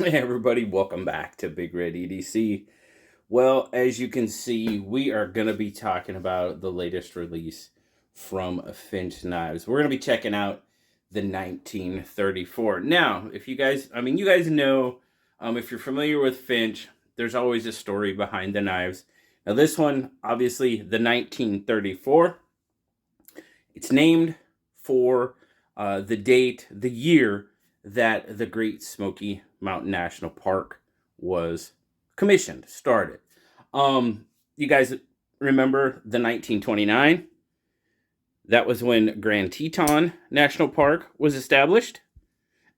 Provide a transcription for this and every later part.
Hey everybody, welcome back to BigRedEDC. Well, as you can see, we are going to be talking about the latest release from Finch Knives. We're going to be checking out the 1934. Now, if you guys, you guys know, if you're familiar with Finch, there's always a story behind the knives. Now, this one, obviously, the 1934, it's named for the date, the year that the Great Smoky Mountain National Park was commissioned, started. You guys remember the 1929? That was when Grand Teton National Park was established.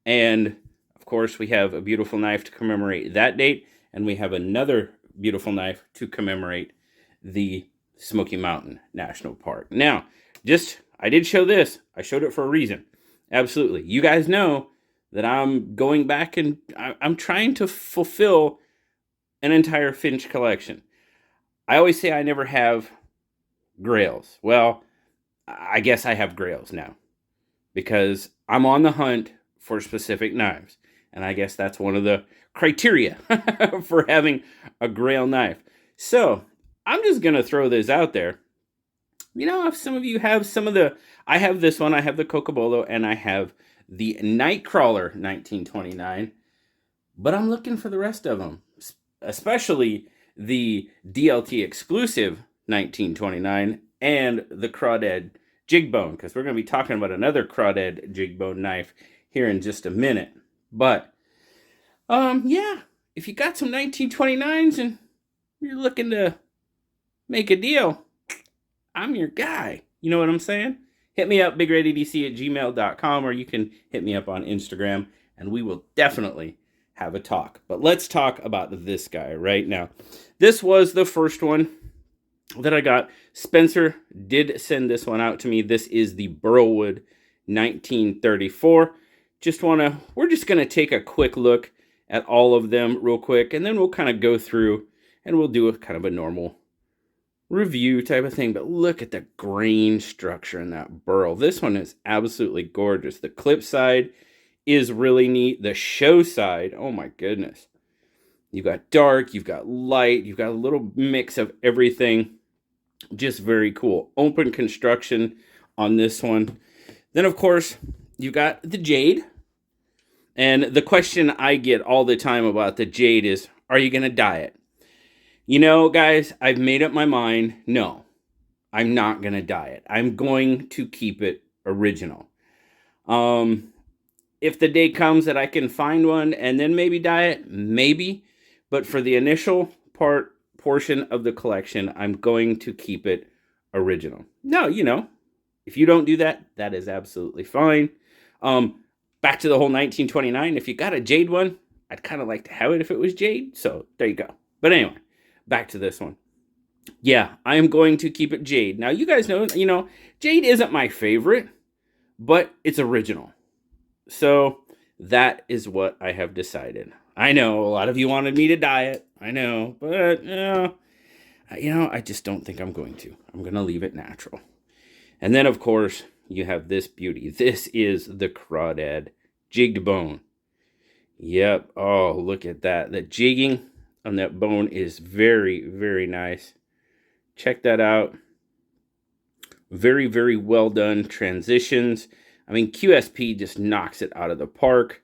And of course, we have a beautiful knife to commemorate that date, and we have another beautiful knife to commemorate the Smoky Mountain National Park. Now, I did show this. I showed it for a reason. Absolutely. You guys know that I'm going back and I'm trying to fulfill an entire Finch collection. I always say I never have grails. Well, I guess I have grails now because I'm on the hunt for specific knives. And I guess that's one of the criteria for having a grail knife. So I'm just going to throw this out there. You know, if some of you have I have this one, I have the Cocobolo, and I have the Nightcrawler 1929, but I'm looking for the rest of them, especially the DLT exclusive 1929 and the Crawdad Jigbone, because we're going to be talking about another Crawdad Jigbone knife here in just a minute. But, yeah, if you got some 1929s and you're looking to make a deal, I'm your guy. You know what I'm saying? Hit me up, BigRedEDC@gmail.com, or you can hit me up on Instagram, and we will definitely have a talk. But let's talk about this guy right now. This was the first one that I got. Spencer did send this one out to me. This is the Burlwood 1934. We're just going to take a quick look at all of them real quick, and then we'll kind of go through and we'll do a kind of a normal review type of thing. But look at the grain structure in that burl. This one is absolutely gorgeous. The clip side is really neat. The show side, oh my goodness. You've got dark, you've got light, you've got a little mix of everything. Just very cool. Open construction on this one. Then, of course, you got the jade. And the question I get all the time about the jade is, are you going to dye it? You know, guys, I've made up my mind. No, I'm not going to dye it. I'm going to keep it original. If the day comes that I can find one and then maybe dye it, maybe. But for the initial portion of the collection, I'm going to keep it original. No, you know, if you don't do that, that is absolutely fine. Back to the whole 1929. If you got a jade one, I'd kind of like to have it if it was jade. So there you go. But anyway, back to this one. Yeah, I am going to keep it jade. Now, you guys know, jade isn't my favorite, but it's original. So that is what I have decided. I know a lot of you wanted me to dye it. I know, but I just don't think I'm going to. I'm going to leave it natural. And then, of course, you have this beauty. This is the Crawdad Jigged Bone. Yep. Oh, look at that. The jigging on that bone is very, very nice. Check that out. Very, very well done transitions. I mean, QSP just knocks it out of the park.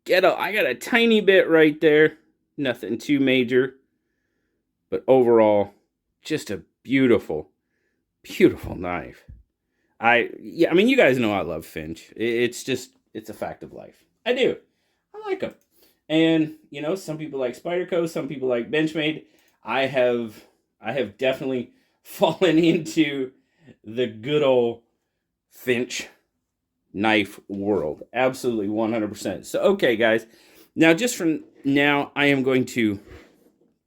I got a tiny bit right there. Nothing too major. But overall, just a beautiful, beautiful knife. You guys know I love Finch. It's a fact of life. I do. I like them. And, some people like Spyderco, some people like Benchmade. I have definitely fallen into the good old Finch knife world. Absolutely 100%. So, okay, guys. Now, just for now, I am going to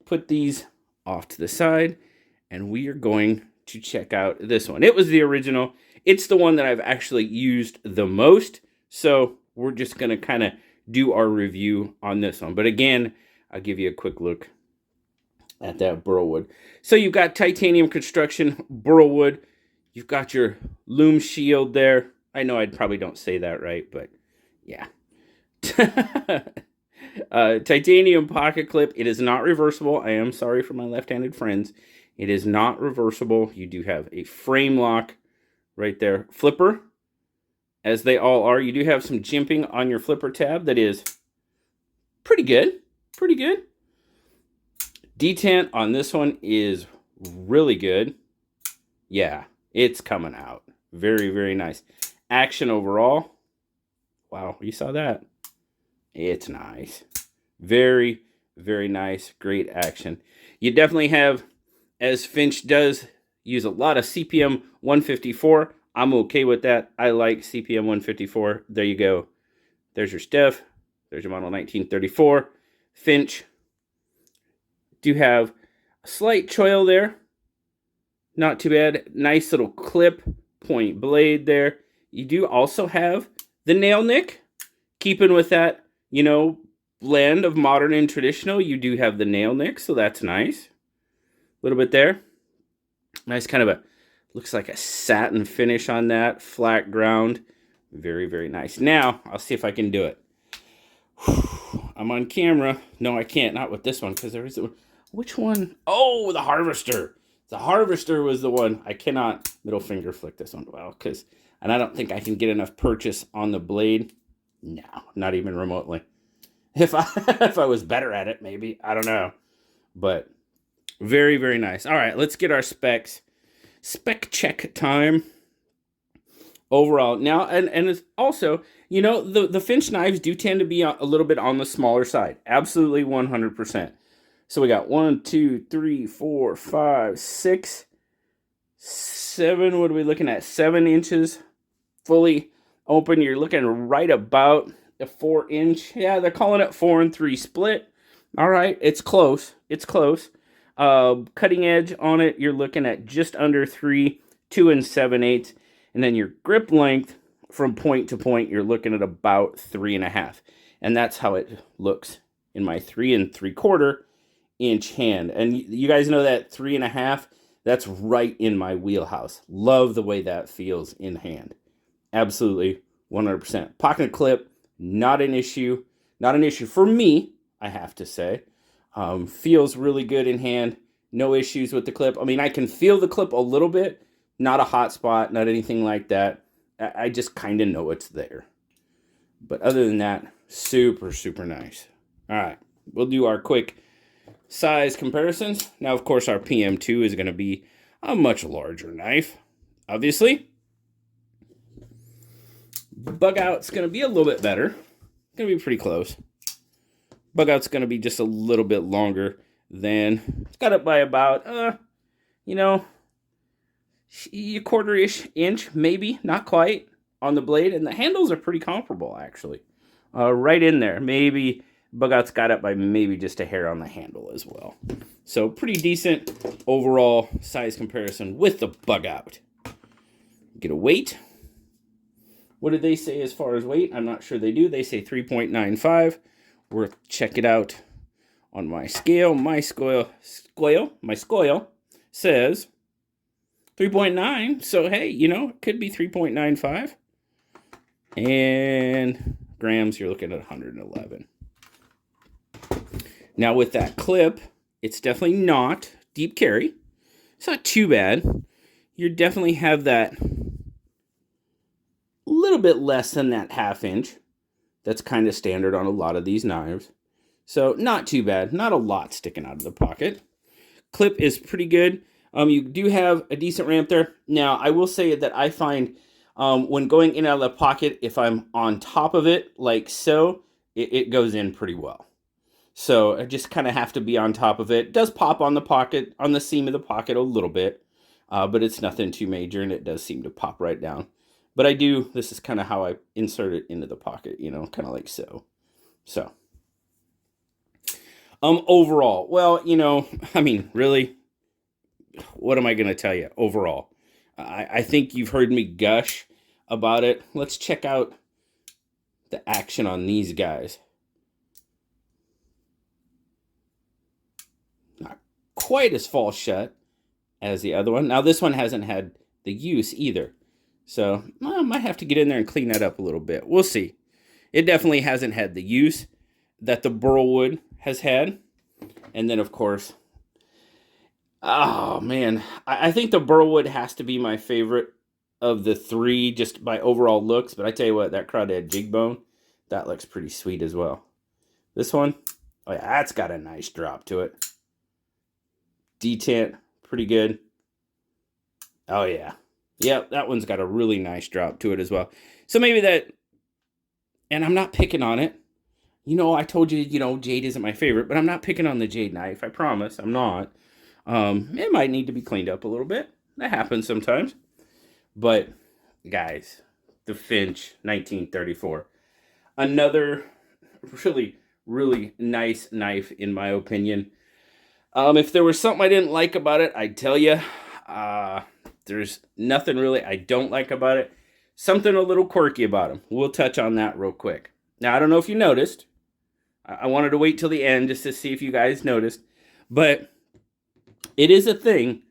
put these off to the side, and we are going to check out this one. It was the original. It's the one that I've actually used the most. So, we're just going to kind of do our review on this one. But again, I'll give you a quick look at that Burlwood. So you've got titanium construction Burlwood. You've got your loom shield there. I know I probably don't say that right, but yeah. Titanium pocket clip. It is not reversible. I am sorry for my left-handed friends. It is not reversible. You do have a frame lock right there. Flipper, as they all are. You do have some jimping on your flipper tab that is pretty good. Pretty good. Detent on this one is really good. Yeah, it's coming out. Very, very nice. Action overall. Wow, you saw that. It's nice. Very, very nice. Great action. You definitely have, as Finch does, use a lot of CPM 154. I'm okay with that. I like CPM 154. There you go. There's your Steph. There's your model 1934. Finch. Do have a slight choil there. Not too bad. Nice little clip point blade there. You do also have the nail nick. Keeping with that, you know, blend of modern and traditional, you do have the nail nick, so that's nice. A little bit there. Nice kind of a, looks like a satin finish on that. Flat ground. Very, very nice. Now, I'll see if I can do it. I'm on camera. No, I can't. Not with this one, because there is a... Which one? Oh, the Harvester. The Harvester was the one. I cannot middle finger flick this one well, because... And I don't think I can get enough purchase on the blade. No, not even remotely. If I was better at it, maybe. I don't know. But very, very nice. All right, let's get our specs. Spec check time. Overall. Now, and it's also, you know, the Finch knives do tend to be a little bit on the smaller side. Absolutely 100%. So we got 1, 2, 3, 4, 5, 6, 7. What are we looking at? 7 inches fully open. You're looking right about a 4-inch. Yeah, they're calling it 4 and 3 split. All right, it's close. It's close. Cutting edge on it, you're looking at just under 3, 2 and 7/8. And then your grip length from point to point, you're looking at about 3.5. And that's how it looks in my 3 3/4 inch hand. And you guys know that 3.5, that's right in my wheelhouse. Love the way that feels in hand. Absolutely 100%. Pocket clip, not an issue. Not an issue for me, I have to say. Feels really good in hand. No issues with the clip. I mean, I can feel the clip a little bit. Not a hot spot, not anything like that. I just kind of know it's there. But other than that, super, super nice. All right, we'll do our quick size comparisons. Now, of course, our PM2 is going to be a much larger knife, obviously. Bug out's going to be a little bit better. Going to be pretty close. Bug out's going to be just a little bit longer than, it's got it by about, you know, a 1/4-ish inch, maybe, not quite, on the blade. And the handles are pretty comparable, actually. Right in there. Maybe bug out's got it by maybe just a hair on the handle as well. So pretty decent overall size comparison with the bug out. Get a weight. What did they say as far as weight? I'm not sure they do. They say 3.95. We'll check it out on my scale. My scale says 3.9. So, hey, you know, it could be 3.95. And grams, you're looking at 111. Now, with that clip, it's definitely not deep carry. It's not too bad. You definitely have that little bit less than that 1/2 inch. That's kind of standard on a lot of these knives. So, not too bad. Not a lot sticking out of the pocket. Clip is pretty good. You do have a decent ramp there. Now, I will say that I find when going in and out of the pocket, if I'm on top of it, like so, it goes in pretty well. So I just kind of have to be on top of it. It does pop on the pocket, on the seam of the pocket a little bit, but it's nothing too major, and it does seem to pop right down. But I do, this is kind of how I insert it into the pocket, you know, kind of like so. So, overall, well, you know, I mean, really, what am I going to tell you overall? I think you've heard me gush about it. Let's check out the action on these guys. Not quite as false shut as the other one. Now, this one hasn't had the use either. So, I might have to get in there and clean that up a little bit. We'll see. It definitely hasn't had the use. that the burlwood has had. And then, of course, oh man, I think the burlwood has to be my favorite of the three, just by overall looks. But I tell you what, that crawdad jig bone, that looks pretty sweet as well. This one, oh yeah, that's got a nice drop to it. Detent, pretty good. Oh yeah. Yep, that one's got a really nice drop to it as well. So maybe that, and I'm not picking on it. You know, I told you, jade isn't my favorite, but I'm not picking on the jade knife. I promise, I'm not. It might need to be cleaned up a little bit. That happens sometimes. But, guys, the Finch 1934. Another really, really nice knife, in my opinion. If there was something I didn't like about it, I'd tell you. There's nothing really I don't like about it. Something a little quirky about him. We'll touch on that real quick. Now, I don't know if you noticed. I wanted to wait till the end just to see if you guys noticed. But it is a thing,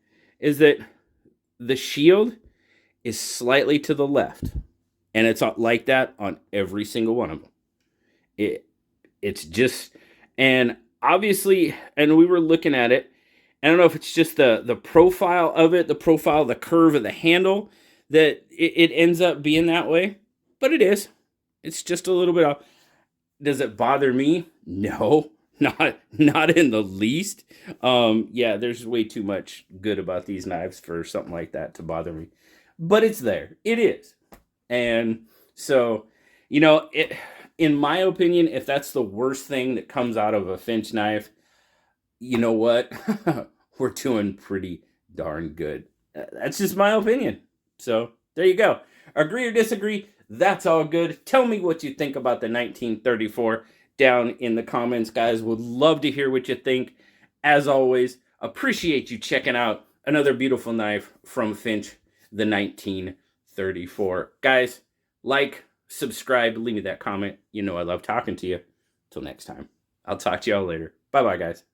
is that the shield is slightly to the left. And it's like that on every single one of them. It's just, and obviously, and we were looking at it, I don't know if it's just the profile of it, the profile, the curve of the handle, that it ends up being that way. But it is. It's just a little bit off. Does it bother me? No, not in the least. Yeah, there's way too much good about these knives for something like that to bother me. But it's there. It is. And so, in my opinion, if that's the worst thing that comes out of a Finch knife, you know what? We're doing pretty darn good. That's just my opinion. So there you go. Agree or disagree, that's all good. Tell me what you think about the 1934 down in the comments, guys. Would love to hear what you think. As always, appreciate you checking out another beautiful knife from Finch, the 1934. Guys, like, subscribe, leave me that comment. You know I love talking to you. Till next time. I'll talk to y'all later. Bye-bye, guys.